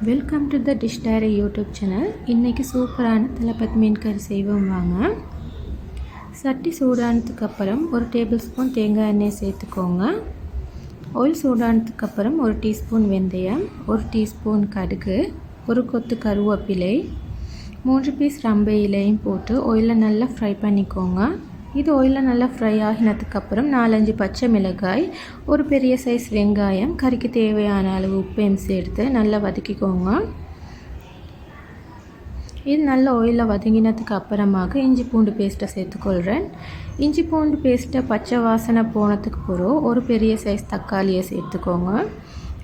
Welcome to the dish diary YouTube channel. இன்றைக்கி சூப்பரான தலப்பத் மீன் கறி செய்வோம் வாங்க. சட்டி சூடானதுக்கப்புறம் 1 டேபிள் ஸ்பூன் தேங்காய் எண்ணெய் சேர்த்துக்கோங்க. ஆயில் சூடானதுக்கப்புறம் 1 டீஸ்பூன் வெந்தயம், 1 டீஸ்பூன் கடுகு, 1 கொத்து கருவேப்பிலை, 3 பீஸ் ரம்பை இலையும் போட்டு ஆயிலில் நல்லா ஃப்ரை பண்ணிக்கோங்க. இது ஆயிலில் நல்லா ஃப்ரை ஆகினதுக்கப்புறம் 4-5 பச்சை மிளகாய், ஒரு பெரிய சைஸ் வெங்காயம், கறிக்கு தேவையான அளவு உப்பையும் சேர்த்து நல்லா வதக்கிக்கோங்க. இது நல்ல ஆயிலில் வதங்கினதுக்கு அப்புறமாக இஞ்சி பூண்டு பேஸ்ட்டை சேர்த்துக்கொள்கிறேன். இஞ்சி பூண்டு பேஸ்ட்டை பச்சை வாசனை போனதுக்கு பிறகு ஒரு பெரிய சைஸ் தக்காளியை சேர்த்துக்கோங்க.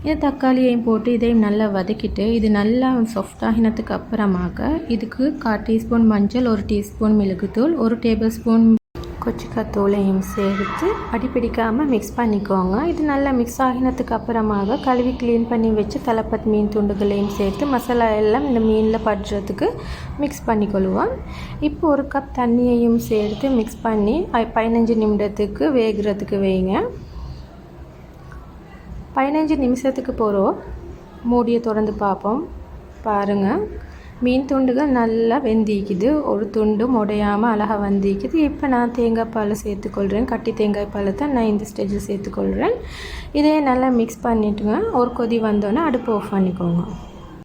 இந்த தக்காளியையும் போட்டு இதையும் நல்லா வதக்கிட்டு இது நல்லா சாஃப்டாகினதுக்கு அப்புறமாக இதுக்கு 1/4 டீஸ்பூன் மஞ்சள், 1 டீஸ்பூன் மிளகுத்தூள், 1 டேபிள் ஸ்பூன் கொச்சிக்காத்தூளையும் சேர்த்து அடிப்பிடிக்காமல் மிக்ஸ் பண்ணிக்கோங்க. இது நல்லா மிக்ஸ் ஆகினதுக்கு அப்புறமாக கழுவி க்ளீன் பண்ணி வச்சு தலப்பத் மீன் துண்டுகளையும் சேர்த்து மசாலா எல்லாம் இந்த மீனில் படுறதுக்கு மிக்ஸ் பண்ணிக்கொள்வோம். இப்போ 1 கப் தண்ணியையும் சேர்த்து மிக்ஸ் பண்ணி 15 நிமிடத்துக்கு வேகிறதுக்கு வைங்க. 15 நிமிஷத்துக்கு போகிறோம் மூடியை திறந்து பார்ப்போம். பாருங்கள், மீன் துண்டுகள் நல்லா வெந்திக்குது, ஒரு துண்டும் உடையாமல் அழகாக வந்திக்குது. இப்போ நான் தேங்காய் பால் சேர்த்துக்கொள்கிறேன். கட்டி தேங்காய் பால் தான் நான் இந்த ஸ்டேஜில் சேர்த்துக்கொள்கிறேன். இதையே நல்லா மிக்ஸ் பண்ணிவிட்டுங்க. ஒரு கொதி வந்தோன்னே அடுப்பு ஆஃப் பண்ணிக்கோங்க.